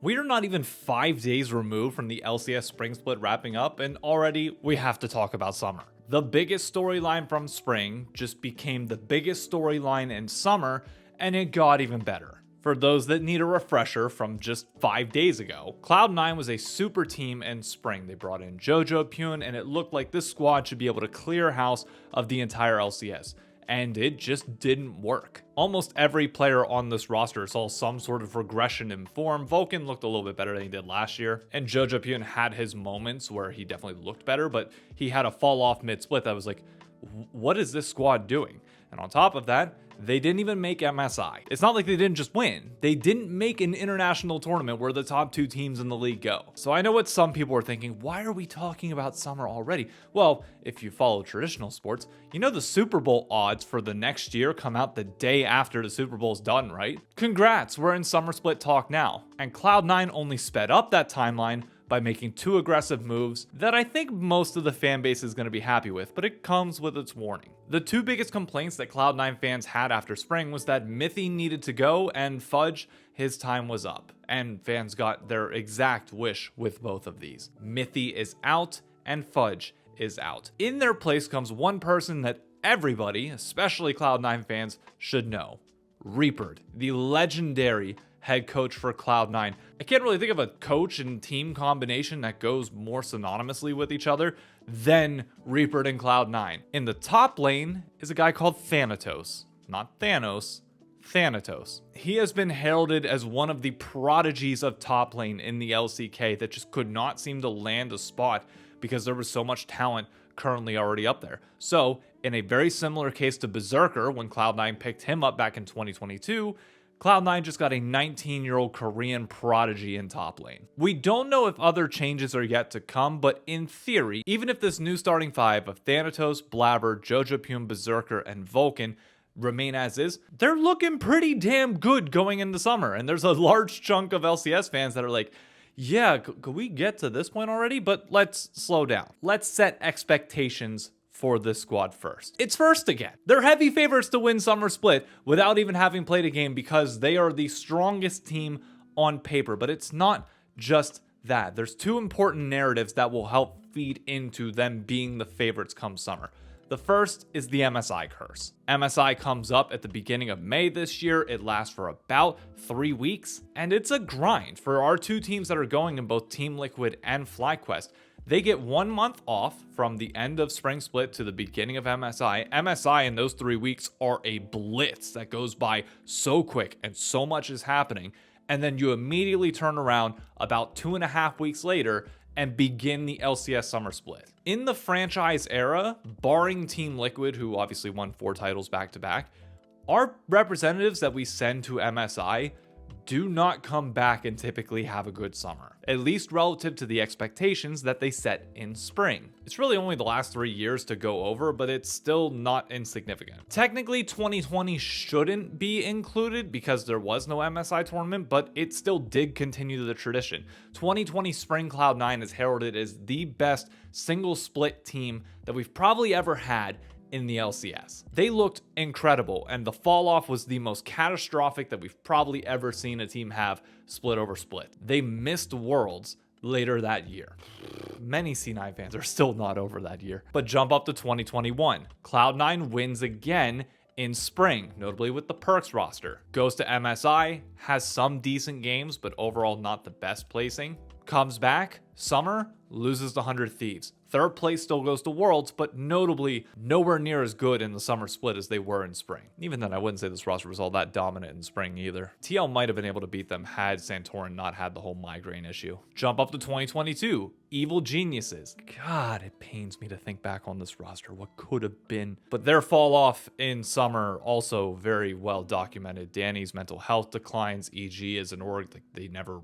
We are not even 5 days removed from the LCS spring split wrapping up, and already we have to talk about summer. The biggest storyline from spring just became the biggest storyline in summer, and it got even better. For those that need a refresher from just 5 days ago, Cloud9 was a super team in spring. They brought in Jojo Pune, and it looked like this squad should be able to clear house of the entire LCS. And it just didn't work. Almost every player on this roster saw some sort of regression in form. Vulcan looked a little bit better than he did last year, and Jojo Pune had his moments where he definitely looked better, but he had a fall off mid-split that was like, what is this squad doing? And on top of that, they didn't even make MSI. It's not like they didn't just win. They didn't make an international tournament where the top 2 teams in the league go. So I know what some people are thinking, why are we talking about summer already? Well, if you follow traditional sports, you know the Super Bowl odds for the next year come out the day after the Super Bowl's done, right? Congrats, we're in summer split talk now. And Cloud9 only sped up that timeline by making 2 aggressive moves that I think most of the fan base is going to be happy with, but it comes with its warning. The 2 biggest complaints that Cloud9 fans had after spring was that Mithy needed to go and Fudge, his time was up. And fans got their exact wish with both of these. Mithy is out and Fudge is out. In their place comes one person that everybody, especially Cloud9 fans, should know. Reaper, the legendary head coach for Cloud9. I can't really think of a coach and team combination that goes more synonymously with each other than Reaper and Cloud9. In the top lane is a guy called Thanatos. Not Thanos, Thanatos. He has been heralded as one of the prodigies of top lane in the LCK that just could not seem to land a spot because there was so much talent currently already up there. So, in a very similar case to Berserker when Cloud9 picked him up back in 2022, Cloud9 just got a 19-year-old Korean prodigy in top lane. We don't know if other changes are yet to come, but in theory, even if this new starting 5 of Thanatos, Blabber, Jojo Pune, Berserker, and Vulcan remain as is, they're looking pretty damn good going into summer. And there's a large chunk of LCS fans that are like, yeah, could we get to this point already? But let's slow down. Let's set expectations for this squad first. It's first again. They're heavy favorites to win Summer Split without even having played a game because they are the strongest team on paper. But it's not just that. There's 2 important narratives that will help feed into them being the favorites come summer. The first is the MSI curse. MSI comes up at the beginning of May this year. It lasts for about 3 weeks, and it's a grind for our 2 teams that are going in both Team Liquid and FlyQuest. They get 1 month off from the end of Spring Split to the beginning of MSI. MSI in those 3 weeks are a blitz that goes by so quick and so much is happening. And then you immediately turn around about 2.5 weeks later and begin the LCS Summer Split. In the franchise era, barring Team Liquid, who obviously won 4 titles back to back, our representatives that we send to MSI do not come back and typically have a good summer, at least relative to the expectations that they set in spring. It's really only the last 3 years to go over, but it's still not insignificant. Technically, 2020 shouldn't be included because there was no MSI tournament, but it still did continue the tradition. 2020 Spring Cloud9 is heralded as the best single split team that we've probably ever had in the LCS. They looked incredible, and the fall off was the most catastrophic that we've probably ever seen a team have split over split. They missed Worlds later that year. Many C9 fans are still not over that year. But jump up to 2021. Cloud9 wins again in spring, notably with the Perks roster. Goes to MSI, has some decent games, but overall not the best placing. Comes back, summer, loses to 100 Thieves. 3rd place still goes to Worlds, but notably nowhere near as good in the summer split as they were in spring. Even then, I wouldn't say this roster was all that dominant in spring either. TL might have been able to beat them had Santorin not had the whole migraine issue. Jump up to 2022. Evil Geniuses. God, it pains me to think back on this roster. What could have been? But their fall off in summer also very well documented. Danny's mental health declines. EG as an org, like they never...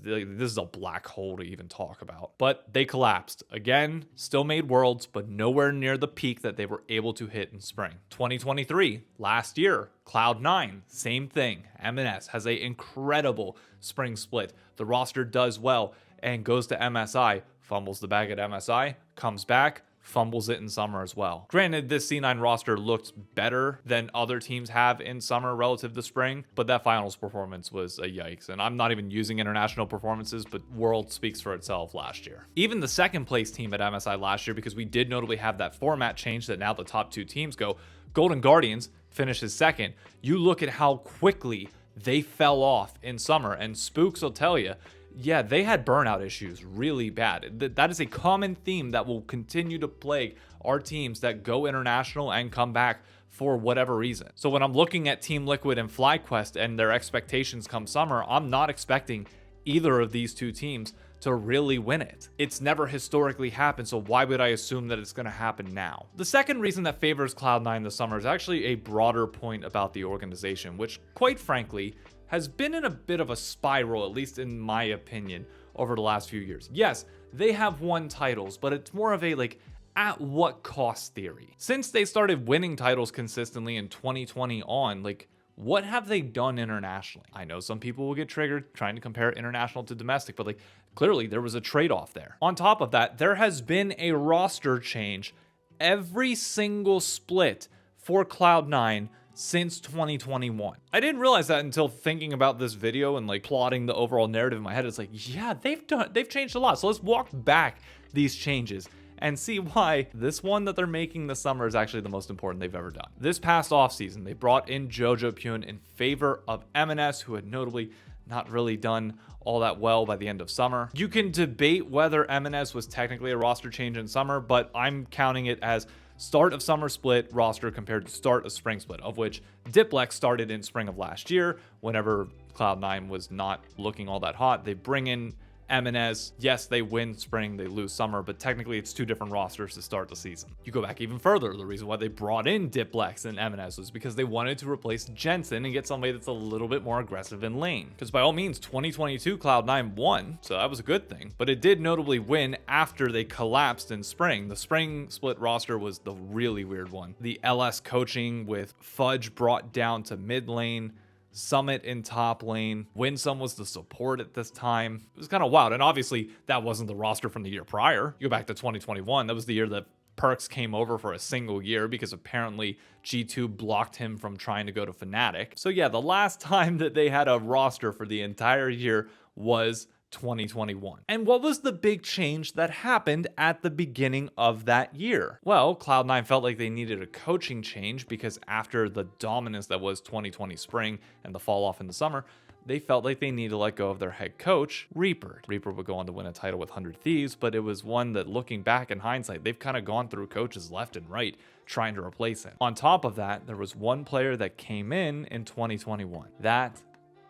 this is a black hole to even talk about. But they collapsed. Again, still made Worlds, but nowhere near the peak that they were able to hit in spring. 2023, last year, Cloud9, same thing. M&S has an incredible spring split. The roster does well and goes to MSI, fumbles the bag at MSI, comes back, fumbles it in summer as well. Granted, this C9 roster looked better than other teams have in summer relative to spring, but that finals performance was a yikes. And I'm not even using international performances, but World speaks for itself last year. Even the second place team at MSI last year, because we did notably have that format change that now the top 2 teams go, Golden Guardians finishes second. You look at how quickly they fell off in summer, and Spooks will tell you, yeah, they had burnout issues really bad. That is a common theme that will continue to plague our teams that go international and come back for whatever reason. So when I'm looking at Team Liquid and FlyQuest and their expectations come summer, I'm not expecting either of these 2 teams to really win it. It's never historically happened, so why would I assume that it's going to happen now? The second reason that favors Cloud9 this summer is actually a broader point about the organization, which quite frankly has been in a bit of a spiral, at least in my opinion, over the last few years. Yes, they have won titles, but it's more of a at what cost theory. Since they started winning titles consistently in 2020 on, what have they done internationally? I know some people will get triggered trying to compare international to domestic, but clearly there was a trade-off there. On top of that, there has been a roster change every single split for Cloud9 since 2021. I didn't realize that until thinking about this video and plotting the overall narrative in my head. It's yeah, they've changed a lot. So let's walk back these changes and see why this one that they're making this summer is actually the most important they've ever done. This past offseason, they brought in Jojo Pyun in favor of M&S, who had notably not really done all that well by the end of summer. You can debate whether M&S was technically a roster change in summer, but I'm counting it as start of summer split roster compared to start of spring split, of which Diplex started in spring of last year. Whenever Cloud9 was not looking all that hot, they bring in M&S. Yes, they win spring, they lose summer, but technically it's 2 different rosters to start the season. You go back even further, the reason why they brought in Diplex and M&S was because they wanted to replace Jensen and get somebody that's a little bit more aggressive in lane. Because by all means, 2022 Cloud9 won, so that was a good thing, but it did notably win after they collapsed in spring. The spring split roster was the really weird one. The LS coaching with Fudge brought down to mid lane, Summit in top lane. Winsome was the support at this time. It was kind of wild. And obviously that wasn't the roster from the year prior. You go back to 2021. That was the year that Perks came over for a single year because apparently G2 blocked him from trying to go to Fnatic. So yeah, the last time that they had a roster for the entire year was 2021. And what was the big change that happened at the beginning of that year? Well, Cloud9 felt like they needed a coaching change because after the dominance that was 2020 spring and the fall off in the summer, they felt like they needed to let go of their head coach, Reaper. Reaper would go on to win a title with 100 Thieves, but it was one that, looking back in hindsight, they've kind of gone through coaches left and right trying to replace him. On top of that, there was one player that came in 2021. That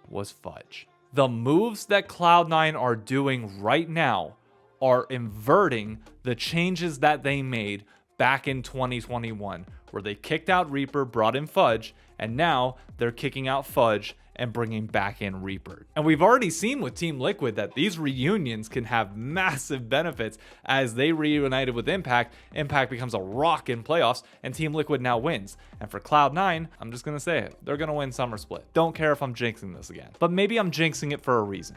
was Fudge. The moves that Cloud9 are doing right now are inverting the changes that they made back in 2021, where they kicked out Reaper, brought in Fudge, and now they're kicking out Fudge and bringing back in Reaper. And we've already seen with Team Liquid that these reunions can have massive benefits as they reunited with Impact. Impact becomes a rock in playoffs, and Team Liquid now wins. And for Cloud9, I'm just gonna say it, they're gonna win Summer Split. Don't care if I'm jinxing this again, but maybe I'm jinxing it for a reason.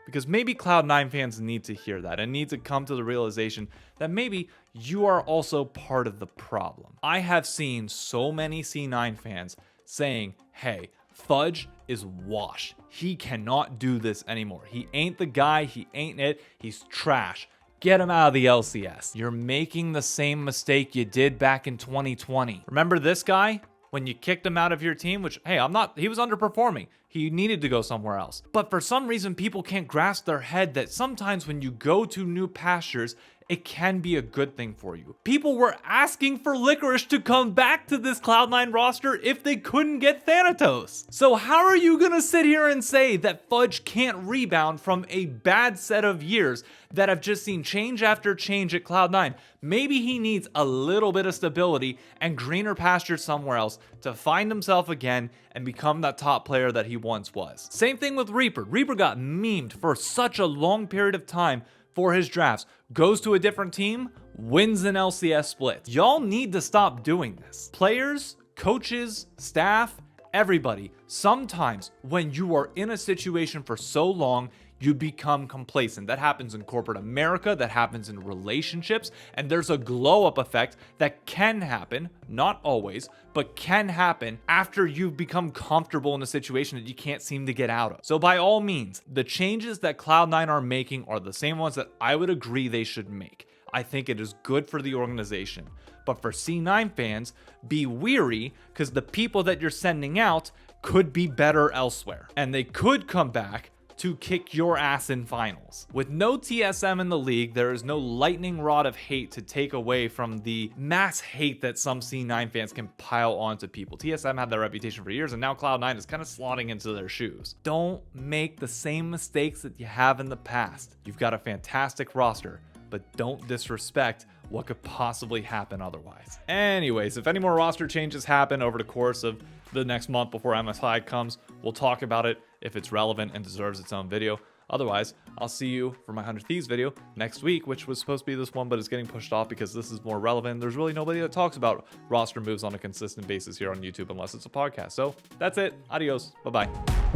Because maybe Cloud9 fans need to hear that and need to come to the realization that maybe you are also part of the problem. I have seen so many C9 fans saying, hey, Fudge is washed. He cannot do this anymore. He ain't the guy. He ain't it. He's trash. Get him out of the LCS. You're making the same mistake you did back in 2020. Remember this guy? When you kicked him out of your team, which, hey, he was underperforming. He needed to go somewhere else. But for some reason, people can't grasp their head that sometimes when you go to new pastures, it can be a good thing for you. People were asking for Licorice to come back to this Cloud9 roster if they couldn't get Thanatos. So how are you gonna sit here and say that Fudge can't rebound from a bad set of years that have just seen change after change at Cloud9? Maybe he needs a little bit of stability and greener pastures somewhere else to find himself again and become that top player that he once was. Same thing with Reaper. Reaper got memed for such a long period of time for his drafts, goes to a different team, wins an LCS split. Y'all need to stop doing this. Players, coaches, staff, everybody, sometimes when you are in a situation for so long, you become complacent. That happens in corporate America, that happens in relationships, and there's a glow up effect that can happen, not always, but can happen after you've become comfortable in a situation that you can't seem to get out of. So by all means, the changes that Cloud9 are making are the same ones that I would agree they should make. I think it is good for the organization. But for C9 fans, be weary because the people that you're sending out could be better elsewhere. And they could come back to kick your ass in finals. With no TSM in the league, there is no lightning rod of hate to take away from the mass hate that some C9 fans can pile onto people. TSM had that reputation for years, and now Cloud9 is kind of slotting into their shoes. Don't make the same mistakes that you have in the past. You've got a fantastic roster, but don't disrespect what could possibly happen otherwise. Anyways, if any more roster changes happen over the course of the next month before MSI comes, we'll talk about it if it's relevant and deserves its own video. Otherwise, I'll see you for my 100 Thieves video next week, which was supposed to be this one, but it's getting pushed off because this is more relevant. There's really nobody that talks about roster moves on a consistent basis here on YouTube unless it's a podcast. So that's it. Adios. Bye-bye.